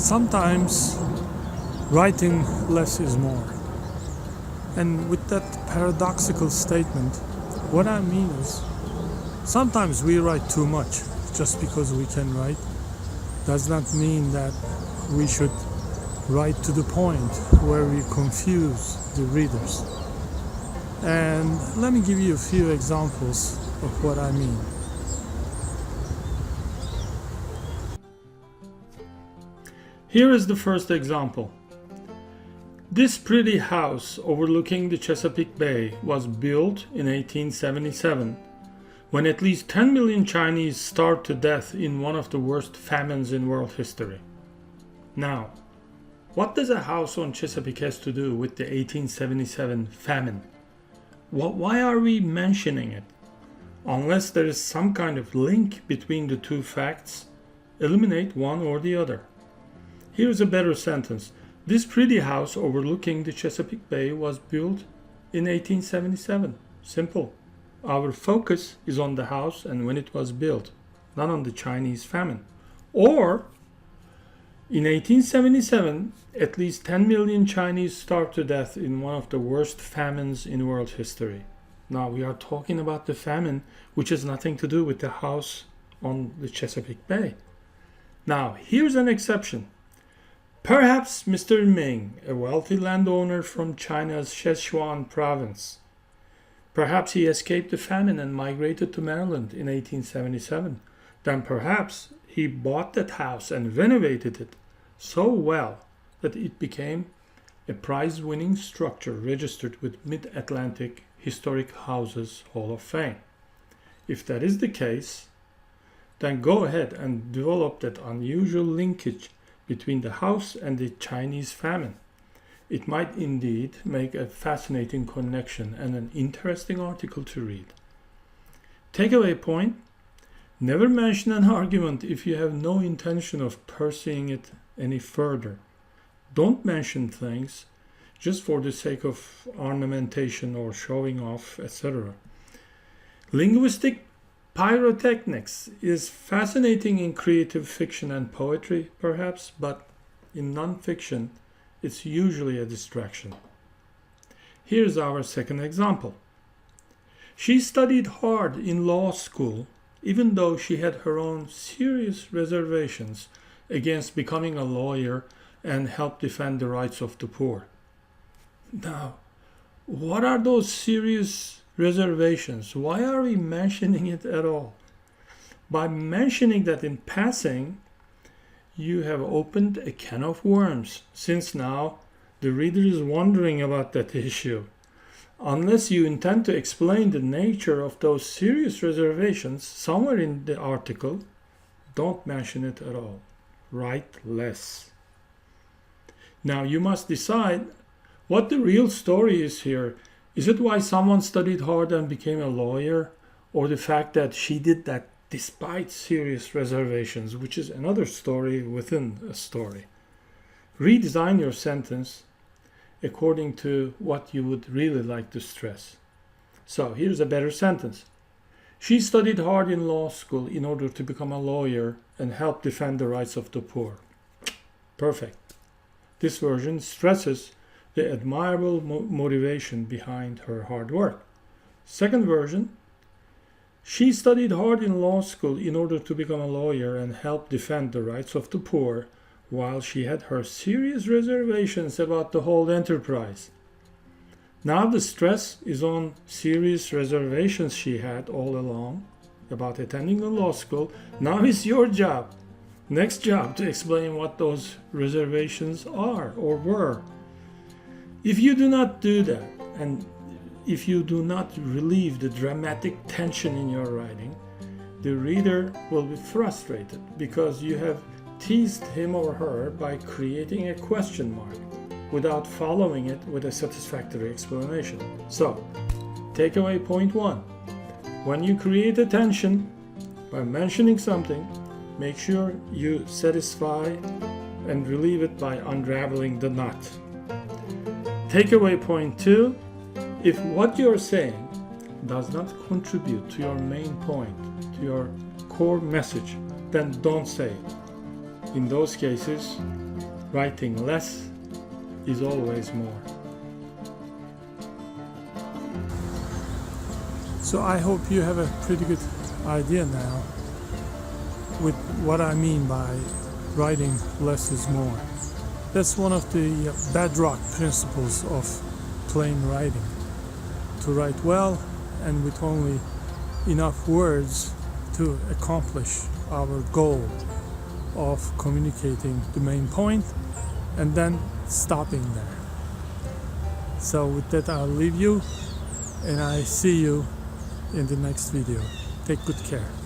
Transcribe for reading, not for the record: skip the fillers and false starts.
Sometimes writing less is more. And with that paradoxical statement, what I mean is sometimes we write too much. Just because we can write does not mean that we should write to the point where we confuse the readers. And let me give you a few examples of what I mean. Here is the first example. This pretty house overlooking the Chesapeake Bay was built in 1877, when at least 10 million Chinese starved to death in one of the worst famines in world history. Now, what does a house on Chesapeake has to do with the 1877 famine? Why are we mentioning it? Unless there is some kind of link between the two facts, eliminate one or the other. Here's a better sentence. This pretty house overlooking the Chesapeake Bay was built in 1877. Simple. Our focus is on the house and when it was built, not on the Chinese famine. Or, in 1877, at least 10 million Chinese starved to death in one of the worst famines in world history. Now, we are talking about the famine, which has nothing to do with the house on the Chesapeake Bay. Now, here's an exception. Perhaps Mr. Ming, a wealthy landowner from China's Sichuan province. Perhaps he escaped the famine and migrated to Maryland in 1877. Then perhaps he bought that house and renovated it so well that it became a prize-winning structure registered with Mid-Atlantic Historic Houses Hall of Fame. If that is the case, then go ahead and develop that unusual linkage between the house and the Chinese famine. It might indeed make a fascinating connection and an interesting article to read. Takeaway point: never mention an argument if you have no intention of pursuing it any further. Don't mention things just for the sake of ornamentation or showing off, etc. Linguistic pyrotechnics is fascinating in creative fiction and poetry, perhaps, but in non-fiction, it's usually a distraction. Here's our second example. She studied hard in law school, even though she had her own serious reservations against becoming a lawyer and help defend the rights of the poor. Now, what are those serious reservations? Why are we mentioning it at all? By mentioning that in passing, you have opened a can of worms, since now the reader is wondering about that issue. Unless you intend to explain the nature of those serious reservations somewhere in the article, don't mention it at all. Write less. Now you must decide what the real story is here. Is it why someone studied hard and became a lawyer, or the fact that she did that despite serious reservations, which is another story within a story? Redesign your sentence according to what you would really like to stress. So here's a better sentence. She studied hard in law school in order to become a lawyer and help defend the rights of the poor. Perfect. This version stresses the admirable motivation behind her hard work. Second version, she studied hard in law school in order to become a lawyer and help defend the rights of the poor, while she had her serious reservations about the whole enterprise. Now the stress is on serious reservations she had all along about attending the law school. Now it's your job, next job, to explain what those reservations are or were. If you do not do that, and if you do not relieve the dramatic tension in your writing, the reader will be frustrated because you have teased him or her by creating a question mark without following it with a satisfactory explanation. So, takeaway point 1. When you create a tension by mentioning something, make sure you satisfy and relieve it by unraveling the knot. Takeaway point 2. If what you're saying does not contribute to your main point, to your core message, then don't say it. In those cases, Writing less is always more. So I hope you have a pretty good idea now with what I mean by writing less is more. That's one of the bedrock principles of plain writing. To write well and with only enough words to accomplish our goal of communicating the main point and then stopping there. So with that, I'll leave you and I see you in the next video. Take good care.